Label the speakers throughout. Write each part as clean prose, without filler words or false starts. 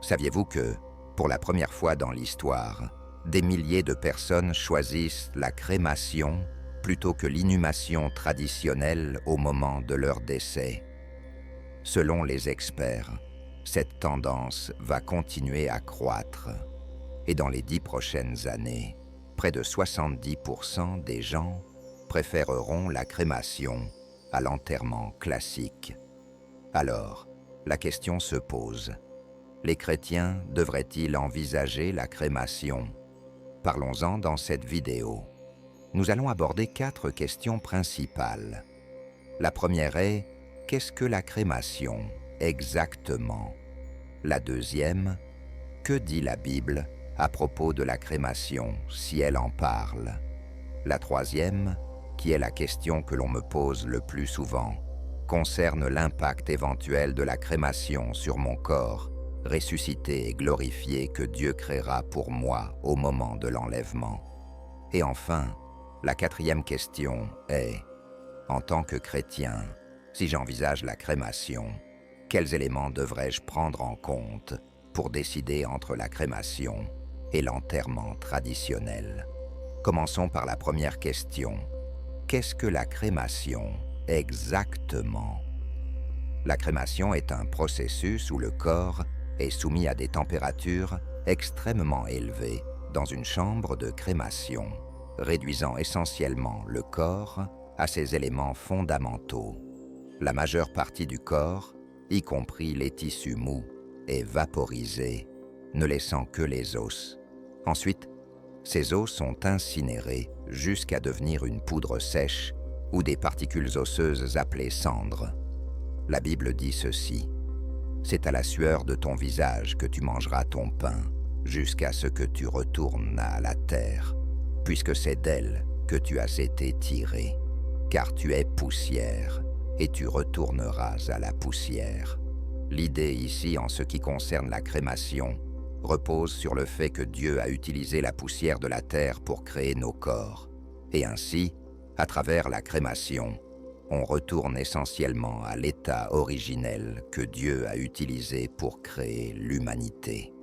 Speaker 1: Saviez-vous que, pour la première fois dans l'histoire, des milliers de personnes choisissent la crémation plutôt que l'inhumation traditionnelle au moment de leur décès? Selon les experts, cette tendance va continuer à croître. Et dans les 10 prochaines années, près de 70% des gens préféreront la crémation à l'enterrement classique. Alors, la question se pose. Les chrétiens devraient-ils envisager la crémation? Parlons-en dans cette vidéo. Nous allons aborder 4 questions principales. La première est, qu'est-ce que la crémation exactement? La deuxième, que dit la Bible à propos de la crémation, si elle en parle? La troisième, qui est la question que l'on me pose le plus souvent, concerne l'impact éventuel de la crémation sur mon corps, ressuscité et glorifié que Dieu créera pour moi au moment de l'enlèvement. Et enfin, la quatrième question est, en tant que chrétien, si j'envisage la crémation, quels éléments devrais-je prendre en compte pour décider entre la crémation et l'enterrement traditionnel? Commençons par la première question. Qu'est-ce que la crémation exactement? La crémation est un processus où le corps est soumis à des températures extrêmement élevées dans une chambre de crémation, réduisant essentiellement le corps à ses éléments fondamentaux. La majeure partie du corps, y compris les tissus mous, est vaporisée, ne laissant que les os. Ensuite, ces os sont incinérés jusqu'à devenir une poudre sèche ou des particules osseuses appelées cendres. La Bible dit ceci: « C'est à la sueur de ton visage que tu mangeras ton pain, jusqu'à ce que tu retournes à la terre, puisque c'est d'elle que tu as été tiré, car tu es poussière, et tu retourneras à la poussière. » L'idée ici, en ce qui concerne la crémation, repose sur le fait que Dieu a utilisé la poussière de la terre pour créer nos corps. Et ainsi, à travers la crémation, on retourne essentiellement à l'état originel que Dieu a utilisé pour créer l'humanité.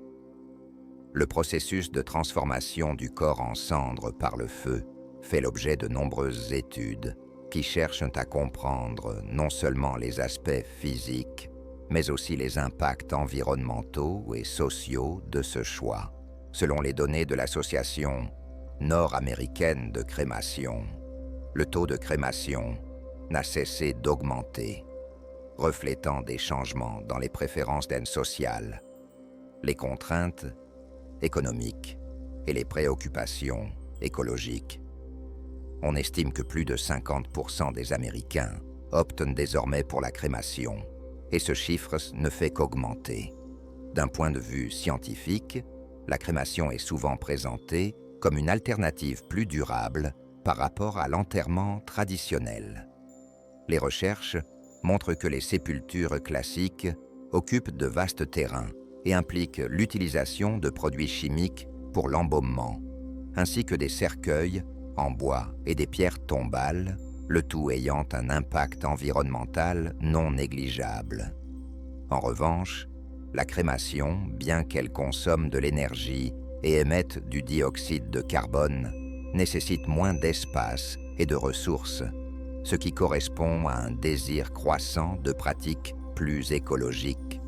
Speaker 1: Le processus de transformation du corps en cendre par le feu fait l'objet de nombreuses études qui cherchent à comprendre non seulement les aspects physiques, mais aussi les impacts environnementaux et sociaux de ce choix. Selon les données de l'Association nord-américaine de crémation, le taux de crémation n'a cessé d'augmenter, reflétant des changements dans les préférences sociales, les contraintes économiques et les préoccupations écologiques. On estime que plus de 50% des Américains optent désormais pour la crémation, et ce chiffre ne fait qu'augmenter. D'un point de vue scientifique, la crémation est souvent présentée comme une alternative plus durable par rapport à l'enterrement traditionnel. Les recherches montrent que les sépultures classiques occupent de vastes terrains et impliquent l'utilisation de produits chimiques pour l'embaumement, ainsi que des cercueils en bois et des pierres tombales, le tout ayant un impact environnemental non négligeable. En revanche, la crémation, bien qu'elle consomme de l'énergie et émette du dioxyde de carbone, nécessite moins d'espace et de ressources, ce qui correspond à un désir croissant de pratiques plus écologiques.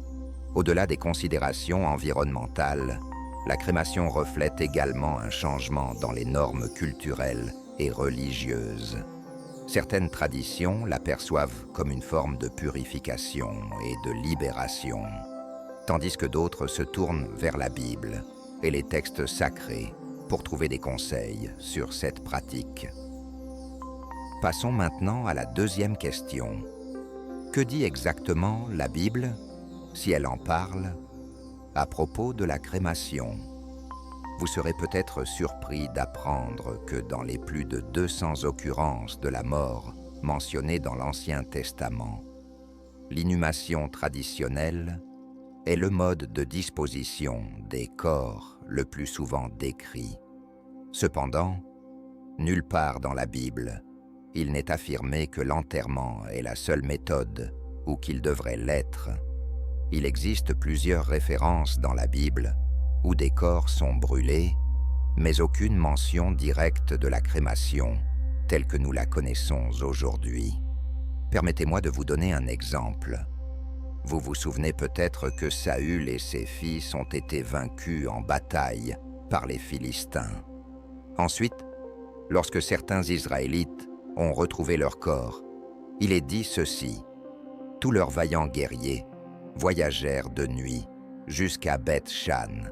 Speaker 1: Au-delà des considérations environnementales, la crémation reflète également un changement dans les normes culturelles et religieuses. Certaines traditions l'aperçoivent comme une forme de purification et de libération, tandis que d'autres se tournent vers la Bible et les textes sacrés pour trouver des conseils sur cette pratique. Passons maintenant à la deuxième question. Que dit exactement la Bible, si elle en parle, à propos de la crémation? Vous serez peut-être surpris d'apprendre que dans les plus de 200 occurrences de la mort mentionnées dans l'Ancien Testament, l'inhumation traditionnelle est le mode de disposition des corps le plus souvent décrit. Cependant, nulle part dans la Bible, il n'est affirmé que l'enterrement est la seule méthode ou qu'il devrait l'être. Il existe plusieurs références dans la Bible où des corps sont brûlés, mais aucune mention directe de la crémation, telle que nous la connaissons aujourd'hui. Permettez-moi de vous donner un exemple. Vous vous souvenez peut-être que Saül et ses fils ont été vaincus en bataille par les Philistins. Ensuite, lorsque certains Israélites ont retrouvé leur corps, il est dit ceci: « Tous leurs vaillants guerriers voyagèrent de nuit jusqu'à Beth-Shan.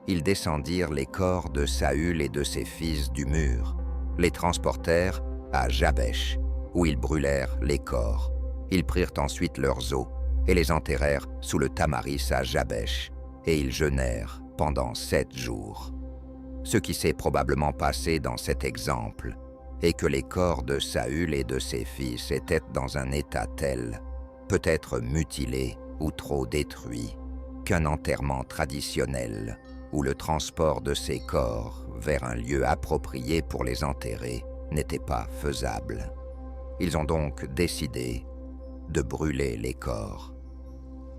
Speaker 1: Ils descendirent les corps de Saül et de ses fils du mur, les transportèrent à Jabesh, où ils brûlèrent les corps. Ils prirent ensuite leurs os et les enterrèrent sous le tamaris à Jabesh, et ils jeûnèrent pendant 7 jours. » Ce qui s'est probablement passé dans cet exemple est que les corps de Saül et de ses fils étaient dans un état tel, peut-être mutilés ou trop détruits, qu'un enterrement traditionnel ou le transport de ces corps vers un lieu approprié pour les enterrer n'était pas faisable. Ils ont donc décidé de brûler les corps.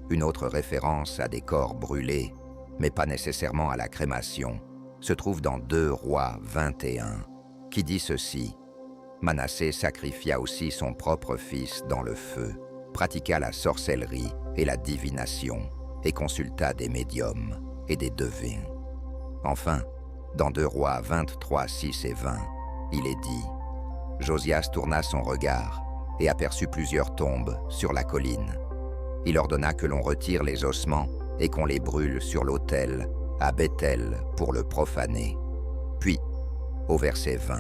Speaker 1: Une autre référence à des corps brûlés, mais pas nécessairement à la crémation, se trouve dans 2 Rois 21, qui dit ceci: « Manassé sacrifia aussi son propre fils dans le feu, pratiqua la sorcellerie et la divination, et consulta des médiums et des devins. » Enfin, dans 2 Rois 23, 6 et 20, il est dit: « Josias tourna son regard et aperçut plusieurs tombes sur la colline. Il ordonna que l'on retire les ossements et qu'on les brûle sur l'autel à Bethel pour le profaner. » Puis, au verset 20,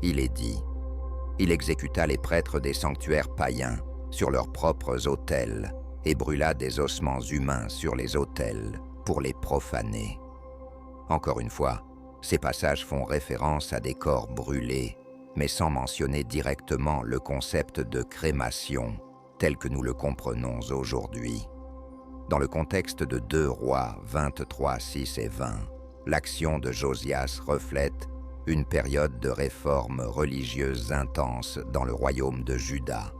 Speaker 1: il est dit: « Il exécuta les prêtres des sanctuaires païens sur leurs propres autels et brûla des ossements humains sur les autels pour les profaner. » Encore une fois, ces passages font référence à des corps brûlés, mais sans mentionner directement le concept de crémation tel que nous le comprenons aujourd'hui. Dans le contexte de 2 Rois 23, 6 et 20, l'action de Josias reflète une période de réformes religieuses intenses dans le royaume de Juda.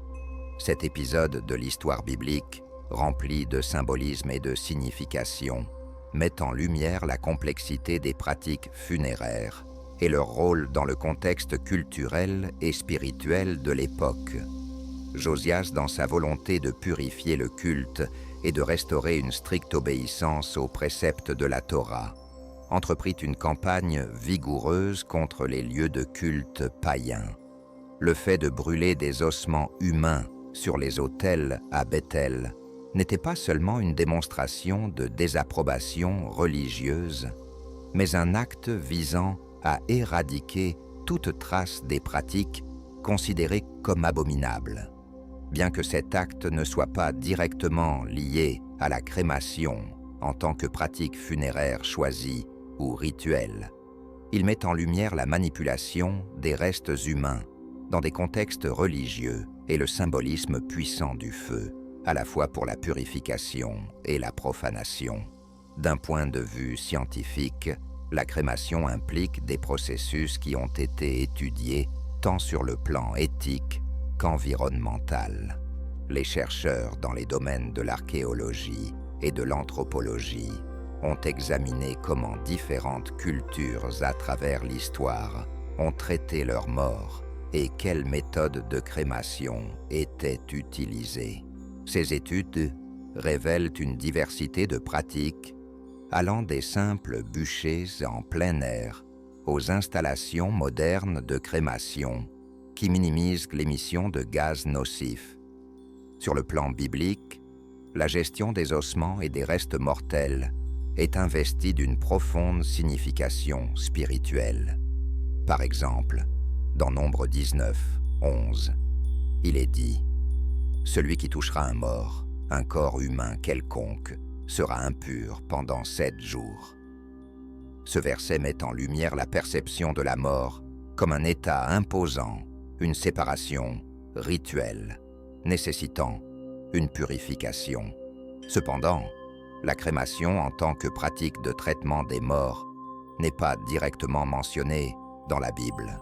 Speaker 1: Cet épisode de l'histoire biblique, rempli de symbolisme et de signification, met en lumière la complexité des pratiques funéraires et leur rôle dans le contexte culturel et spirituel de l'époque. Josias, dans sa volonté de purifier le culte et de restaurer une stricte obéissance aux préceptes de la Torah, entreprit une campagne vigoureuse contre les lieux de culte païens. Le fait de brûler des ossements humains sur les autels à Bethel n'était pas seulement une démonstration de désapprobation religieuse, mais un acte visant à éradiquer toute trace des pratiques considérées comme abominables. Bien que cet acte ne soit pas directement lié à la crémation en tant que pratique funéraire choisie ou rituelle, il met en lumière la manipulation des restes humains dans des contextes religieux et le symbolisme puissant du feu, à la fois pour la purification et la profanation. D'un point de vue scientifique, la crémation implique des processus qui ont été étudiés tant sur le plan éthique qu'environnemental. Les chercheurs dans les domaines de l'archéologie et de l'anthropologie ont examiné comment différentes cultures à travers l'histoire ont traité leurs morts et quelles méthodes de crémation étaient utilisées. Ces études révèlent une diversité de pratiques allant des simples bûchers en plein air aux installations modernes de crémation qui minimisent l'émission de gaz nocifs. Sur le plan biblique, la gestion des ossements et des restes mortels est investie d'une profonde signification spirituelle. Par exemple, dans Nombre 19, 11, il est dit: « Celui qui touchera un mort, un corps humain quelconque, sera impur pendant 7 jours. » Ce verset met en lumière la perception de la mort comme un état imposant, une séparation rituelle, nécessitant une purification. Cependant, la crémation en tant que pratique de traitement des morts n'est pas directement mentionnée dans la Bible,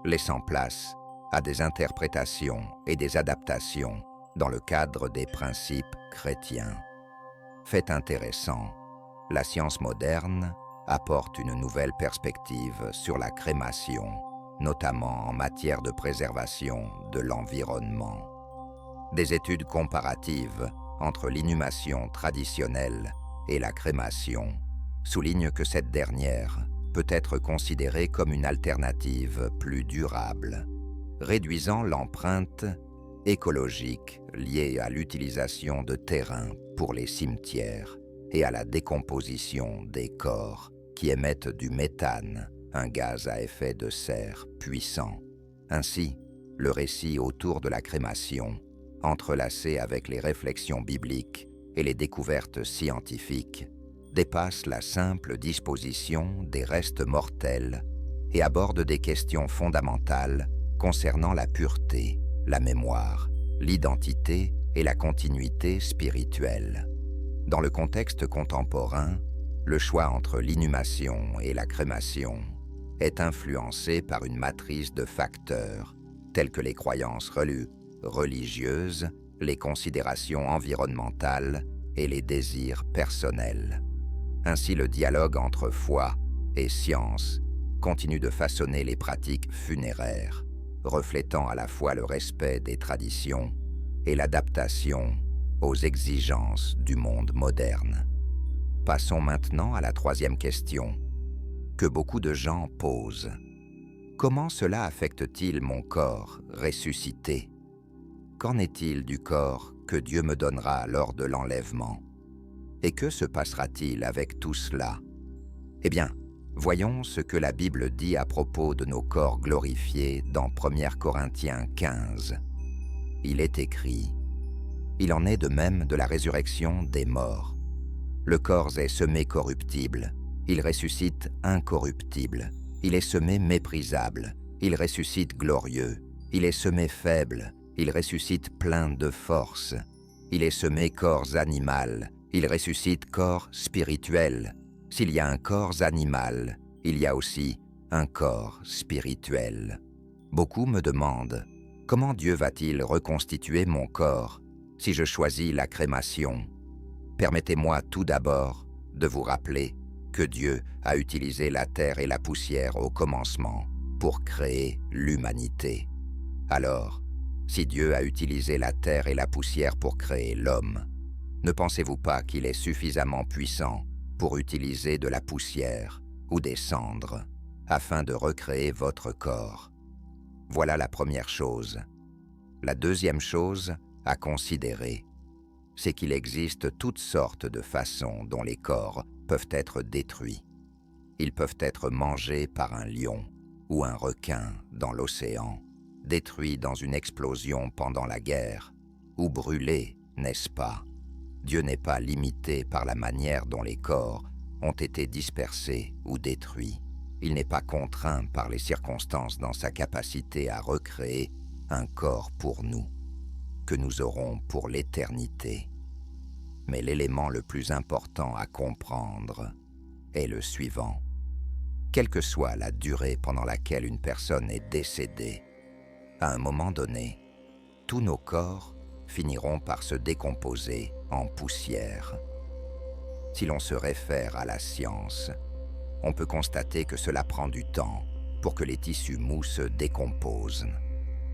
Speaker 1: laissant place à des interprétations et des adaptations dans le cadre des principes chrétiens. Fait intéressant, la science moderne apporte une nouvelle perspective sur la crémation, notamment en matière de préservation de l'environnement. Des études comparatives entre l'inhumation traditionnelle et la crémation soulignent que cette dernière peut être considérée comme une alternative plus durable, réduisant l'empreinte écologique liée à l'utilisation de terrains pour les cimetières et à la décomposition des corps qui émettent du méthane, un gaz à effet de serre puissant. Ainsi, le récit autour de la crémation, entrelacé avec les réflexions bibliques et les découvertes scientifiques, dépasse la simple disposition des restes mortels et aborde des questions fondamentales concernant la pureté, la mémoire, l'identité et la continuité spirituelle. Dans le contexte contemporain, le choix entre l'inhumation et la crémation est influencé par une matrice de facteurs tels que les croyances religieuses, les considérations environnementales et les désirs personnels. Ainsi, le dialogue entre foi et science continue de façonner les pratiques funéraires, reflétant à la fois le respect des traditions et l'adaptation aux exigences du monde moderne. Passons maintenant à la troisième question que beaucoup de gens posent. Comment cela affecte-t-il mon corps ressuscité? Qu'en est-il du corps que Dieu me donnera lors de l'enlèvement? Et que se passera-t-il avec tout cela? Eh bien, voyons ce que la Bible dit à propos de nos corps glorifiés dans 1 Corinthiens 15. Il est écrit: « Il en est de même de la résurrection des morts. Le corps est semé corruptible, il ressuscite incorruptible. Il est semé méprisable, il ressuscite glorieux. Il est semé faible, il ressuscite plein de force. Il est semé corps animal, il ressuscite corps spirituel. S'il y a un corps animal, il y a aussi un corps spirituel. » Beaucoup me demandent, comment Dieu va-t-il reconstituer mon corps si je choisis la crémation? Permettez-moi tout d'abord de vous rappeler que Dieu a utilisé la terre et la poussière au commencement pour créer l'humanité. Alors, si Dieu a utilisé la terre et la poussière pour créer l'homme, ne pensez-vous pas qu'il est suffisamment puissant pour utiliser de la poussière ou des cendres afin de recréer votre corps? Voilà la première chose. La deuxième chose à considérer, c'est qu'il existe toutes sortes de façons dont les corps peuvent être détruits. Ils peuvent être mangés par un lion ou un requin dans l'océan, détruits dans une explosion pendant la guerre, ou brûlés, n'est-ce pas? Dieu n'est pas limité par la manière dont les corps ont été dispersés ou détruits. Il n'est pas contraint par les circonstances dans sa capacité à recréer un corps pour nous, que nous aurons pour l'éternité. Mais l'élément le plus important à comprendre est le suivant. Quelle que soit la durée pendant laquelle une personne est décédée, à un moment donné, tous nos corps finiront par se décomposer en poussière. Si l'on se réfère à la science, on peut constater que cela prend du temps pour que les tissus mous se décomposent.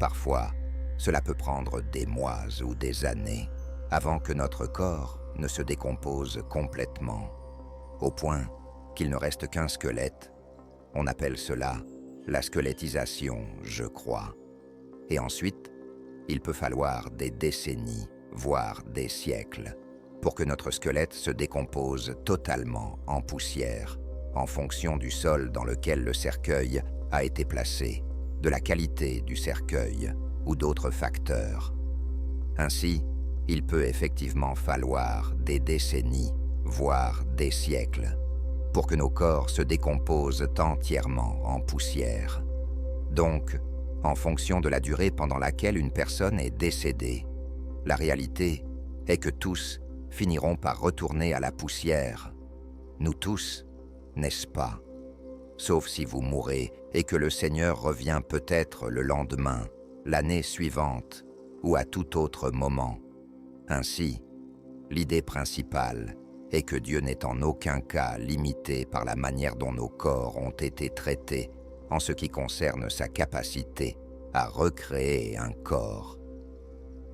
Speaker 1: Parfois, cela peut prendre des mois ou des années avant que notre corps ne se décompose complètement, au point qu'il ne reste qu'un squelette. On appelle cela la squelettisation, je crois. Et ensuite, il peut falloir des décennies, voire des siècles, pour que notre squelette se décompose totalement en poussière, en fonction du sol dans lequel le cercueil a été placé, de la qualité du cercueil ou d'autres facteurs. Ainsi, il peut effectivement falloir des décennies, voire des siècles, pour que nos corps se décomposent entièrement en poussière. Donc, en fonction de la durée pendant laquelle une personne est décédée, la réalité est que tous finiront par retourner à la poussière. Nous tous, n'est-ce pas? Sauf si vous mourrez et que le Seigneur revient peut-être le lendemain, l'année suivante ou à tout autre moment. Ainsi, l'idée principale et que Dieu n'est en aucun cas limité par la manière dont nos corps ont été traités en ce qui concerne sa capacité à recréer un corps.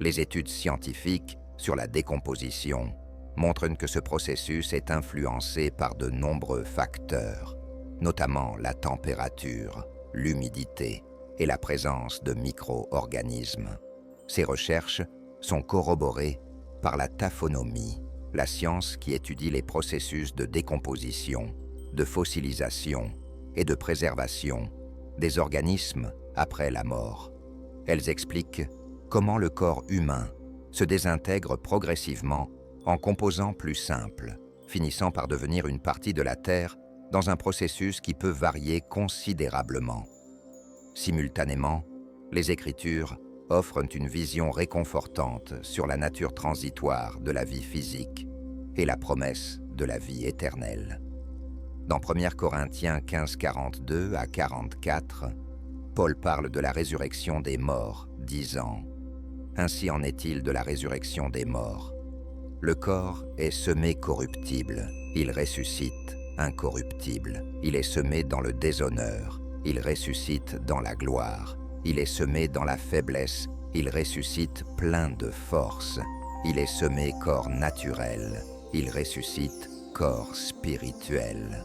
Speaker 1: Les études scientifiques sur la décomposition montrent que ce processus est influencé par de nombreux facteurs, notamment la température, l'humidité et la présence de micro-organismes. Ces recherches sont corroborées par la taphonomie, la science qui étudie les processus de décomposition, de fossilisation et de préservation des organismes après la mort. Elles expliquent comment le corps humain se désintègre progressivement en composants plus simples, finissant par devenir une partie de la Terre dans un processus qui peut varier considérablement. Simultanément, les Écritures offrent une vision réconfortante sur la nature transitoire de la vie physique et la promesse de la vie éternelle. Dans 1 Corinthiens 15, 42 à 44, Paul parle de la résurrection des morts, disant « Ainsi en est-il de la résurrection des morts. Le corps est semé corruptible, il ressuscite incorruptible. Il est semé dans le déshonneur, il ressuscite dans la gloire. Il est semé dans la faiblesse, il ressuscite plein de force. Il est semé corps naturel, il ressuscite corps spirituel. »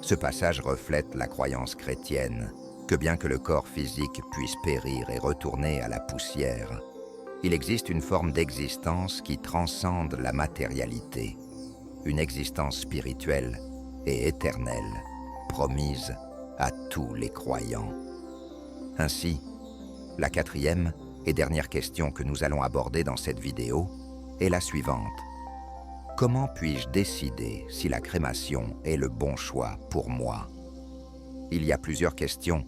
Speaker 1: Ce passage reflète la croyance chrétienne que bien que le corps physique puisse périr et retourner à la poussière, il existe une forme d'existence qui transcende la matérialité, une existence spirituelle et éternelle, promise à tous les croyants. Ainsi, la quatrième et dernière question que nous allons aborder dans cette vidéo est la suivante. Comment puis-je décider si la crémation est le bon choix pour moi? Il y a plusieurs questions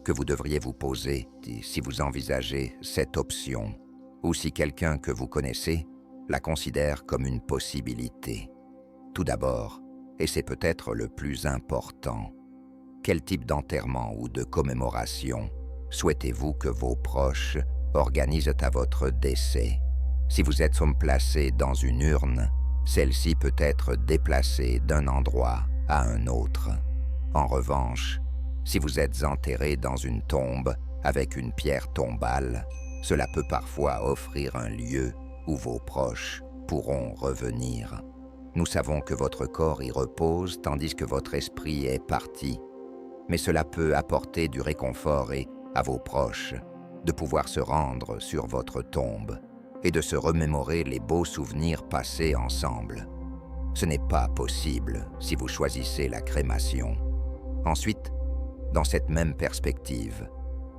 Speaker 1: que vous devriez vous poser si vous envisagez cette option ou si quelqu'un que vous connaissez la considère comme une possibilité. Tout d'abord, et c'est peut-être le plus important, quel type d'enterrement ou de commémoration souhaitez-vous que vos proches organisent à votre décès? Si vous êtes placé dans une urne, celle-ci peut être déplacée d'un endroit à un autre. En revanche, si vous êtes enterré dans une tombe avec une pierre tombale, cela peut parfois offrir un lieu où vos proches pourront revenir. Nous savons que votre corps y repose tandis que votre esprit est parti, mais cela peut apporter du réconfort à vos proches de pouvoir se rendre sur votre tombe et de se remémorer les beaux souvenirs passés ensemble. Ce n'est pas possible si vous choisissez la crémation. Ensuite, dans cette même perspective,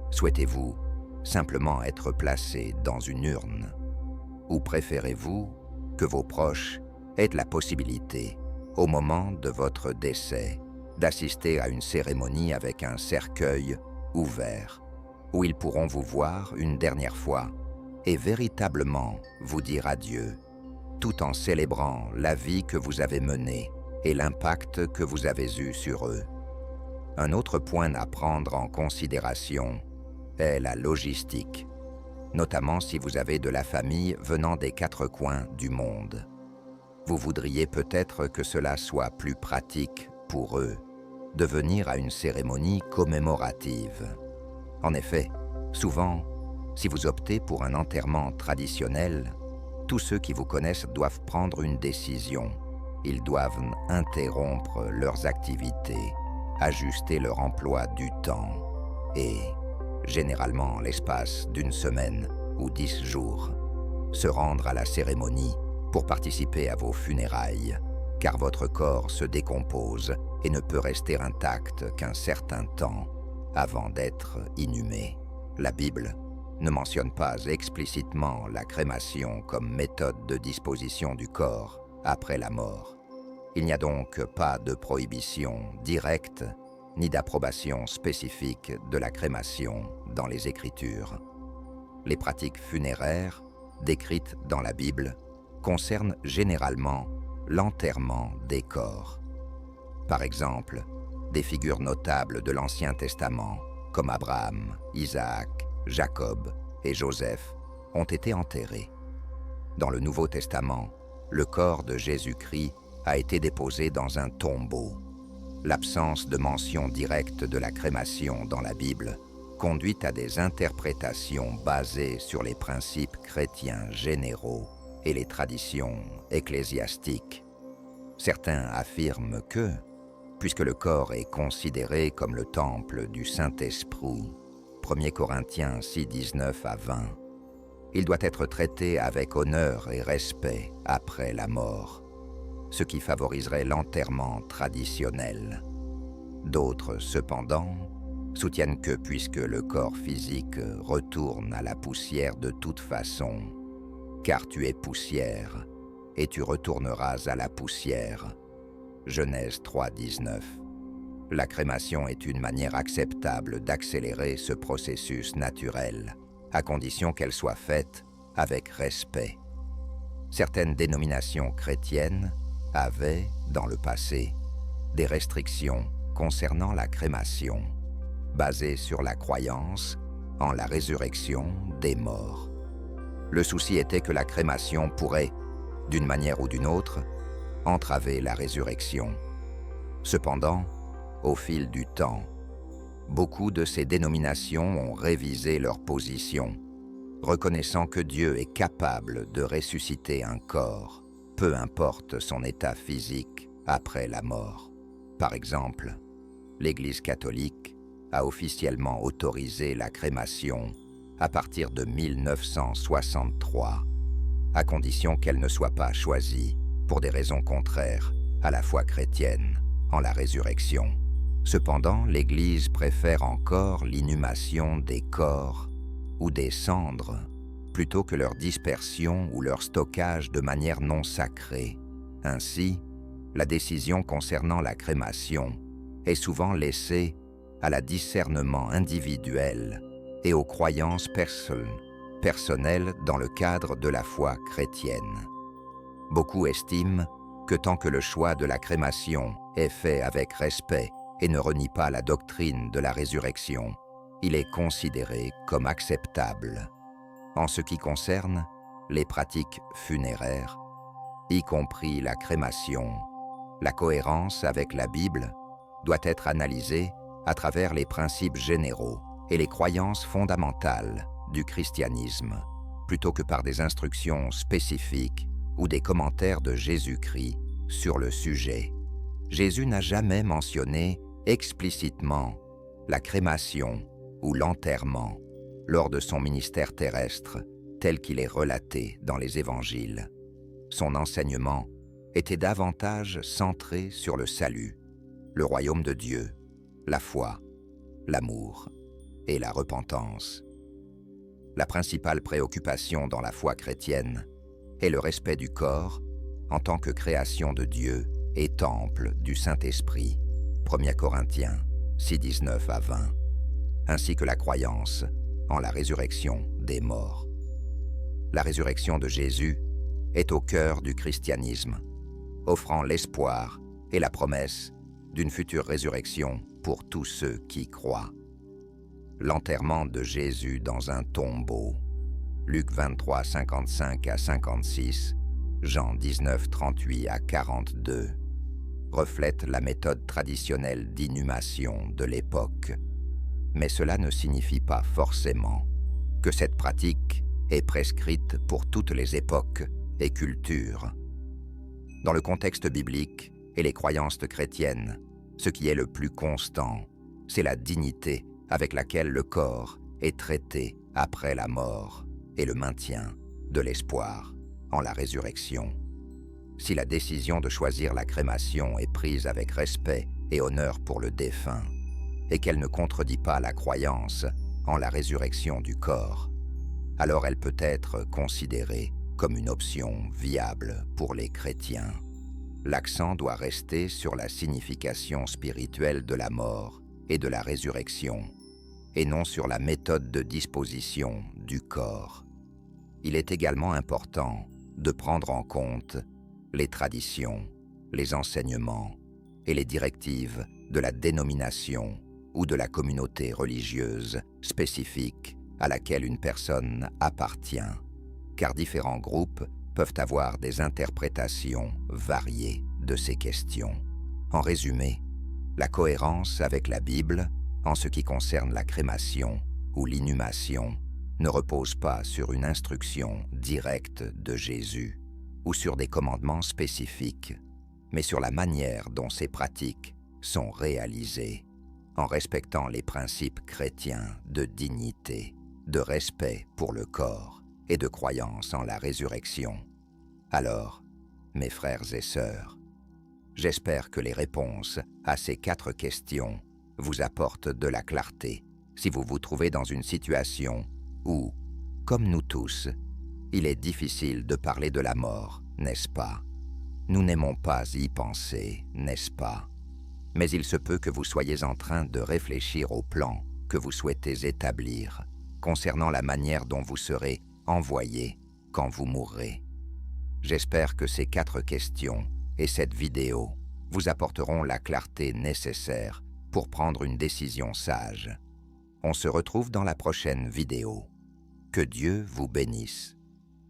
Speaker 1: souhaitez-vous simplement être placé dans une urne? Ou préférez-vous que vos proches aient la possibilité, au moment de votre décès, d'assister à une cérémonie avec un cercueil ouvert, où ils pourront vous voir une dernière fois et véritablement vous dire adieu, tout en célébrant la vie que vous avez menée et l'impact que vous avez eu sur eux? Un autre point à prendre en considération est la logistique, notamment si vous avez de la famille venant des 4 coins du monde. Vous voudriez peut-être que cela soit plus pratique pour eux de venir à une cérémonie commémorative. En effet, souvent, si vous optez pour un enterrement traditionnel, tous ceux qui vous connaissent doivent prendre une décision. Ils doivent interrompre leurs activités, ajuster leur emploi du temps et, généralement en l'espace d'une semaine ou 10 jours, se rendre à la cérémonie pour participer à vos funérailles, car votre corps se décompose et ne peut rester intact qu'un certain temps avant d'être inhumé. La Bible ne mentionne pas explicitement la crémation comme méthode de disposition du corps après la mort. Il n'y a donc pas de prohibition directe ni d'approbation spécifique de la crémation dans les Écritures. Les pratiques funéraires décrites dans la Bible concernent généralement l'enterrement des corps. Par exemple, des figures notables de l'Ancien Testament, comme Abraham, Isaac, Jacob et Joseph, ont été enterrés. Dans le Nouveau Testament, le corps de Jésus-Christ a été déposé dans un tombeau. L'absence de mention directe de la crémation dans la Bible conduit à des interprétations basées sur les principes chrétiens généraux et les traditions ecclésiastiques. Certains affirment que, puisque le corps est considéré comme le temple du Saint-Esprit, 1 Corinthiens 6, 19 à 20, il doit être traité avec honneur et respect après la mort, ce qui favoriserait l'enterrement traditionnel. D'autres, cependant, soutiennent que puisque le corps physique retourne à la poussière de toute façon, car tu es poussière, et tu retourneras à la poussière. Genèse 3, 19. La crémation est une manière acceptable d'accélérer ce processus naturel, à condition qu'elle soit faite avec respect. Certaines dénominations chrétiennes avaient, dans le passé, des restrictions concernant la crémation, basées sur la croyance en la résurrection des morts. Le souci était que la crémation pourrait, d'une manière ou d'une autre, entraver la résurrection. Cependant, au fil du temps, beaucoup de ces dénominations ont révisé leur position, reconnaissant que Dieu est capable de ressusciter un corps, peu importe son état physique après la mort. Par exemple, l'Église catholique a officiellement autorisé la crémation à partir de 1963, à condition qu'elle ne soit pas choisie pour des raisons contraires à la foi chrétienne en la résurrection. Cependant, l'Église préfère encore l'inhumation des corps ou des cendres plutôt que leur dispersion ou leur stockage de manière non sacrée. Ainsi, la décision concernant la crémation est souvent laissée à la discernement individuel et aux croyances personnelles dans le cadre de la foi chrétienne. Beaucoup estiment que tant que le choix de la crémation est fait avec respect et ne renie pas la doctrine de la résurrection, il est considéré comme acceptable. En ce qui concerne les pratiques funéraires, y compris la crémation, la cohérence avec la Bible doit être analysée à travers les principes généraux et les croyances fondamentales du christianisme, plutôt que par des instructions spécifiques ou des commentaires de Jésus-Christ sur le sujet. Jésus n'a jamais mentionné explicitement la crémation ou l'enterrement lors de son ministère terrestre tel qu'il est relaté dans les évangiles. Son enseignement était davantage centré sur le salut, le royaume de Dieu, la foi, l'amour et la repentance. La principale préoccupation dans la foi chrétienne est le respect du corps en tant que création de Dieu et temple du Saint-Esprit, 1 Corinthiens 6, 19 à 20, ainsi que la croyance en la résurrection des morts. La résurrection de Jésus est au cœur du christianisme, offrant l'espoir et la promesse d'une future résurrection pour tous ceux qui croient. L'enterrement de Jésus dans un tombeau, Luc 23, 55 à 56, Jean 19, 38 à 42, reflète la méthode traditionnelle d'inhumation de l'époque. Mais cela ne signifie pas forcément que cette pratique est prescrite pour toutes les époques et cultures. Dans le contexte biblique et les croyances chrétiennes, ce qui est le plus constant, c'est la dignité avec laquelle le corps est traité après la mort et le maintien de l'espoir en la résurrection. Si la décision de choisir la crémation est prise avec respect et honneur pour le défunt, et qu'elle ne contredit pas la croyance en la résurrection du corps, alors elle peut être considérée comme une option viable pour les chrétiens. L'accent doit rester sur la signification spirituelle de la mort et de la résurrection, et non sur la méthode de disposition du corps. Il est également important de prendre en compte les traditions, les enseignements et les directives de la dénomination ou de la communauté religieuse spécifique à laquelle une personne appartient, car différents groupes peuvent avoir des interprétations variées de ces questions. En résumé, la cohérence avec la Bible, en ce qui concerne la crémation ou l'inhumation, ne repose pas sur une instruction directe de Jésus ou sur des commandements spécifiques, mais sur la manière dont ces pratiques sont réalisées, en respectant les principes chrétiens de dignité, de respect pour le corps et de croyance en la résurrection. Alors, mes frères et sœurs, j'espère que les réponses à ces 4 questions vous apportent de la clarté si vous vous trouvez dans une situation où, comme nous tous, il est difficile de parler de la mort, n'est-ce pas? Nous n'aimons pas y penser, n'est-ce pas? Mais il se peut que vous soyez en train de réfléchir au plan que vous souhaitez établir concernant la manière dont vous serez envoyé quand vous mourrez. J'espère que ces 4 questions et cette vidéo vous apporteront la clarté nécessaire pour prendre une décision sage. On se retrouve dans la prochaine vidéo. Que Dieu vous bénisse.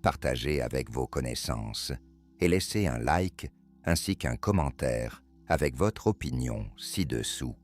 Speaker 1: Partagez avec vos connaissances et laissez un like ainsi qu'un commentaire avec votre opinion ci-dessous.